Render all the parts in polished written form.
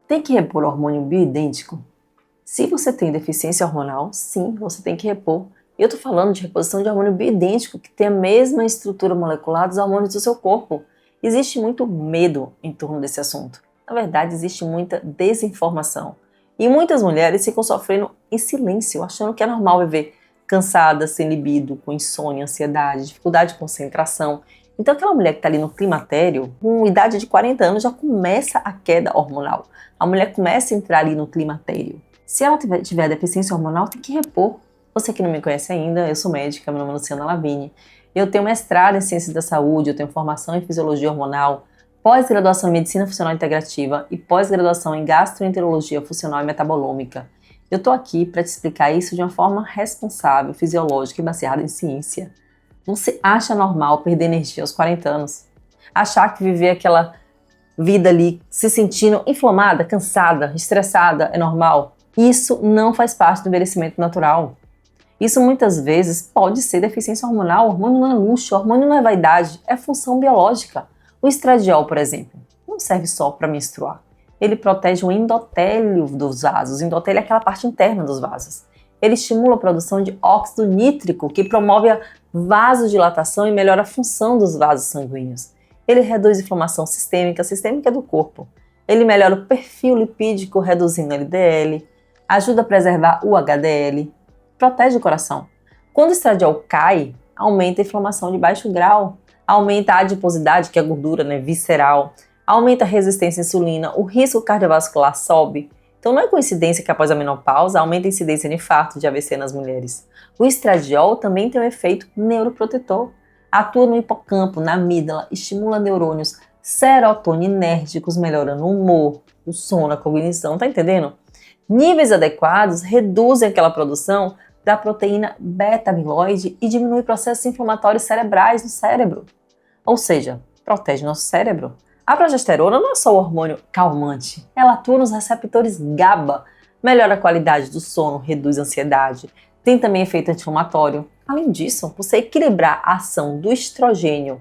Tem que repor hormônio bioidêntico? Se você tem deficiência hormonal, sim, você tem que repor. Eu estou falando de reposição de hormônio bioidêntico, que tem a mesma estrutura molecular dos hormônios do seu corpo. Existe muito medo em torno desse assunto. Na verdade, existe muita desinformação. E muitas mulheres ficam sofrendo em silêncio, achando que é normal viver cansada, sem libido, com insônia, ansiedade, dificuldade de concentração. Então aquela mulher que está ali no climatério, com idade de 40 anos, já começa a queda hormonal. A mulher começa a entrar ali no climatério. Se ela tiver deficiência hormonal, tem que repor. Você que não me conhece ainda, eu sou médica, meu nome é Luciana Lavigne. Eu tenho mestrado em Ciências da Saúde, eu tenho formação em Fisiologia Hormonal, pós-graduação em Medicina Funcional Integrativa e pós-graduação em Gastroenterologia Funcional e Metabolômica. Eu estou aqui para te explicar isso de uma forma responsável, fisiológica e baseada em ciência. Você acha normal perder energia aos 40 anos? Achar que viver aquela vida ali se sentindo inflamada, cansada, estressada é normal? Isso não faz parte do envelhecimento natural. Isso muitas vezes pode ser deficiência hormonal. O hormônio não é luxo, o hormônio não é vaidade, é função biológica. O estradiol, por exemplo, não serve só para menstruar. Ele protege o endotélio dos vasos. O endotélio é aquela parte interna dos vasos. Ele estimula a produção de óxido nítrico, que promove a vasodilatação e melhora a função dos vasos sanguíneos. Ele reduz a inflamação sistêmica do corpo. Ele melhora o perfil lipídico, reduzindo LDL, ajuda a preservar o HDL, protege o coração. Quando o estradiol cai, aumenta a inflamação de baixo grau, aumenta a adiposidade, que é a gordura, visceral, aumenta a resistência à insulina, o risco cardiovascular sobe. Então não é coincidência que após a menopausa aumenta a incidência de infarto de AVC nas mulheres. O estradiol também tem um efeito neuroprotetor. Atua no hipocampo, na amígdala, estimula neurônios serotoninérgicos, melhorando o humor, o sono, a cognição, tá entendendo? Níveis adequados reduzem aquela produção da proteína beta-amiloide e diminui processos inflamatórios cerebrais no cérebro. Ou seja, protege nosso cérebro. A progesterona não é só o hormônio calmante, ela atua nos receptores GABA, melhora a qualidade do sono, reduz a ansiedade, tem também efeito anti-inflamatório. Além disso, você equilibrar a ação do estrogênio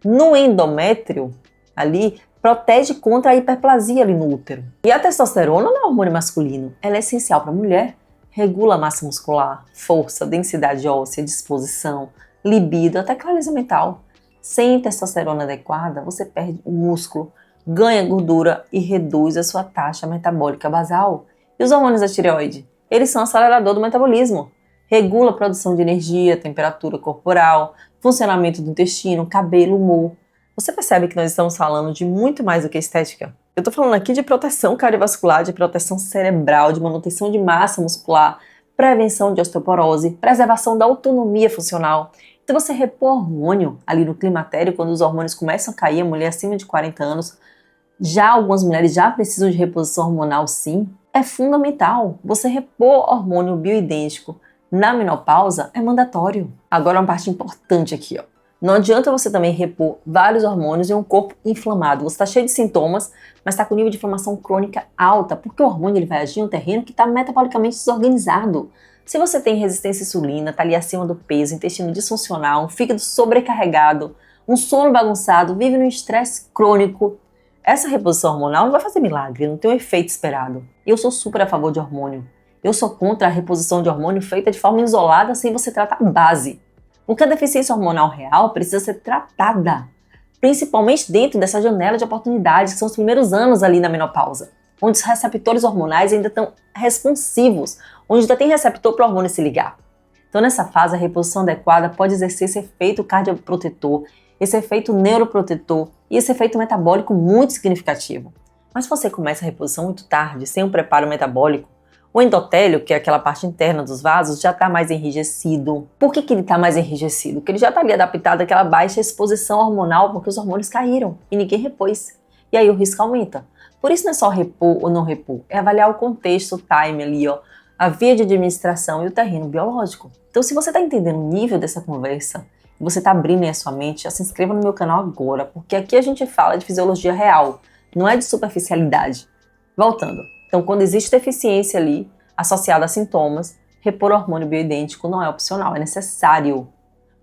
no endométrio, ali, protege contra a hiperplasia ali no útero. E a testosterona não é hormônio masculino, ela é essencial para a mulher. Regula a massa muscular, força, densidade óssea, disposição, libido, até clareza mental. Sem testosterona adequada, você perde o músculo, ganha gordura e reduz a sua taxa metabólica basal. E os hormônios da tireoide? Eles são acelerador do metabolismo. Regula a produção de energia, temperatura corporal, funcionamento do intestino, cabelo, humor. Você percebe que nós estamos falando de muito mais do que estética? Eu estou falando aqui de proteção cardiovascular, de proteção cerebral, de manutenção de massa muscular, prevenção de osteoporose, preservação da autonomia funcional. Então você repor hormônio ali no climatério, quando os hormônios começam a cair, a mulher acima de 40 anos, algumas mulheres já precisam de reposição hormonal sim, é fundamental. Você repor hormônio bioidêntico na menopausa é mandatório. Agora uma parte importante aqui, ó. Não adianta você também repor vários hormônios em um corpo inflamado. Você está cheio de sintomas, mas está com nível de inflamação crônica alta, porque o hormônio ele vai agir em um terreno que está metabolicamente desorganizado. Se você tem resistência à insulina, está ali acima do peso, intestino disfuncional, um fígado sobrecarregado, um sono bagunçado, vive num estresse crônico, essa reposição hormonal não vai fazer milagre, não tem o efeito esperado. Eu sou super a favor de hormônio. Eu sou contra a reposição de hormônio feita de forma isolada sem você tratar a base. Porque a deficiência hormonal real precisa ser tratada, principalmente dentro dessa janela de oportunidades que são os primeiros anos ali na menopausa, onde os receptores hormonais ainda estão responsivos, onde ainda tem receptor para o hormônio se ligar. Então nessa fase a reposição adequada pode exercer esse efeito cardioprotetor, esse efeito neuroprotetor e esse efeito metabólico muito significativo. Mas se você começa a reposição muito tarde, sem um preparo metabólico, o endotélio, que é aquela parte interna dos vasos, já está mais enrijecido. Por que ele está mais enrijecido? Porque ele já está ali adaptado àquela baixa exposição hormonal, porque os hormônios caíram e ninguém repôs. E aí o risco aumenta. Por isso não é só repor ou não repor, é avaliar o contexto, o time ali, ó, a via de administração e o terreno biológico. Então se você está entendendo o nível dessa conversa, e você está abrindo aí a sua mente, já se inscreva no meu canal agora, porque aqui a gente fala de fisiologia real, não é de superficialidade. Voltando. Então, quando existe deficiência ali, associada a sintomas, repor hormônio bioidêntico não é opcional, é necessário.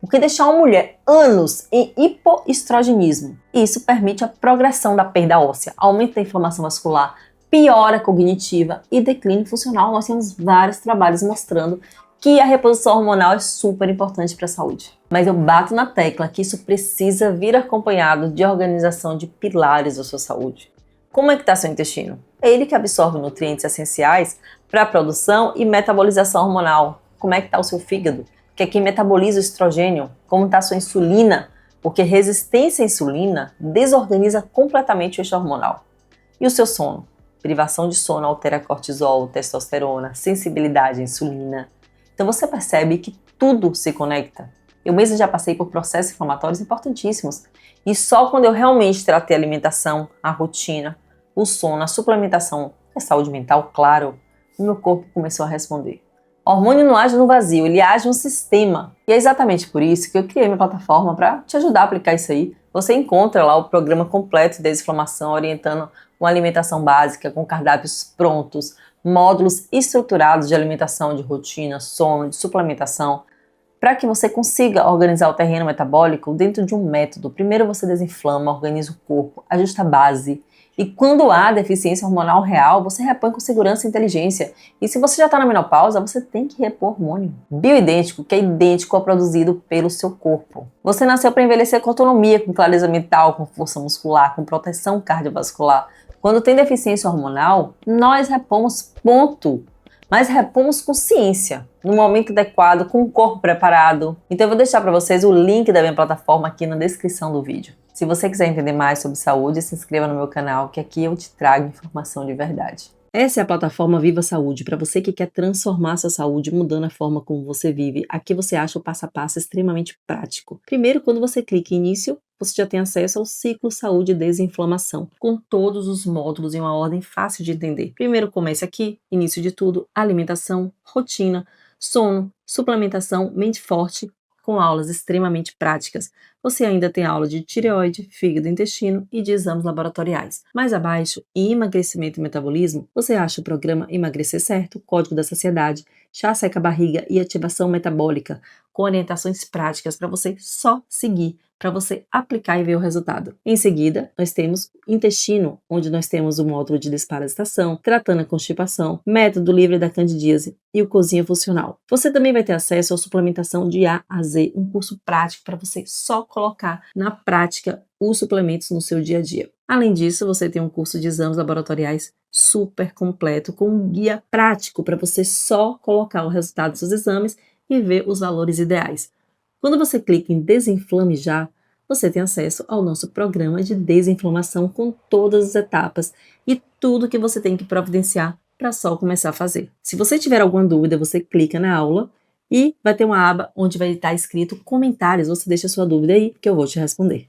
Porque deixar uma mulher anos em hipoestrogenismo, isso permite a progressão da perda óssea, aumento da inflamação vascular, piora cognitiva e declínio funcional. Nós temos vários trabalhos mostrando que a reposição hormonal é super importante para a saúde. Mas eu bato na tecla que isso precisa vir acompanhado de organização de pilares da sua saúde. Como é que está seu intestino? É ele que absorve nutrientes essenciais para a produção e metabolização hormonal. Como é que está o seu fígado? Que é quem metaboliza o estrogênio. Como está a sua insulina? Porque resistência à insulina desorganiza completamente o eixo hormonal. E o seu sono? Privação de sono altera cortisol, testosterona, sensibilidade à insulina. Então você percebe que tudo se conecta. Eu mesma já passei por processos inflamatórios importantíssimos. E só quando eu realmente tratei a alimentação, a rotina, o sono, a suplementação e a saúde mental, claro, o meu corpo começou a responder. O hormônio não age no vazio, ele age no sistema. E é exatamente por isso que eu criei minha plataforma para te ajudar a aplicar isso aí. Você encontra lá o programa completo de desinflamação, orientando uma alimentação básica com cardápios prontos, módulos estruturados de alimentação, de rotina, sono, de suplementação, para que você consiga organizar o terreno metabólico dentro de um método. Primeiro você desinflama, organiza o corpo, ajusta a base. E quando há deficiência hormonal real, você repõe com segurança e inteligência. E se você já está na menopausa, você tem que repor hormônio bioidêntico, que é idêntico ao produzido pelo seu corpo. Você nasceu para envelhecer com autonomia, com clareza mental, com força muscular, com proteção cardiovascular. Quando tem deficiência hormonal, nós repomos, ponto. Mas repomos com ciência, no momento adequado, com o corpo preparado. Então eu vou deixar para vocês o link da minha plataforma aqui na descrição do vídeo. Se você quiser entender mais sobre saúde, se inscreva no meu canal, que aqui eu te trago informação de verdade. Essa é a plataforma Viva Saúde, para você que quer transformar sua saúde, mudando a forma como você vive. Aqui você acha o passo a passo extremamente prático. Primeiro, quando você clica em início, você já tem acesso ao ciclo saúde e desinflamação, com todos os módulos em uma ordem fácil de entender. Primeiro comece aqui, início de tudo, alimentação, rotina, sono, suplementação, mente forte, com aulas extremamente práticas. Você ainda tem aula de tireoide, fígado e intestino e de exames laboratoriais. Mais abaixo, em emagrecimento e metabolismo, você acha o programa Emagrecer Certo, Código da Saciedade, Chá Seca Barriga e Ativação Metabólica, com orientações práticas para você só seguir, para você aplicar e ver o resultado. Em seguida, nós temos intestino, onde nós temos o módulo de desparasitação, tratando a constipação, método livre da candidíase e o cozinha funcional. Você também vai ter acesso à suplementação de A a Z, um curso prático para você só colocar na prática os suplementos no seu dia a dia. Além disso, você tem um curso de exames laboratoriais super completo, com um guia prático para você só colocar o resultado dos seus exames e ver os valores ideais. Quando você clica em Desinflame Já, você tem acesso ao nosso programa de desinflamação com todas as etapas e tudo que você tem que providenciar para só começar a fazer. Se você tiver alguma dúvida, você clica na aula e vai ter uma aba onde vai estar escrito comentários. Você deixa a sua dúvida aí que eu vou te responder.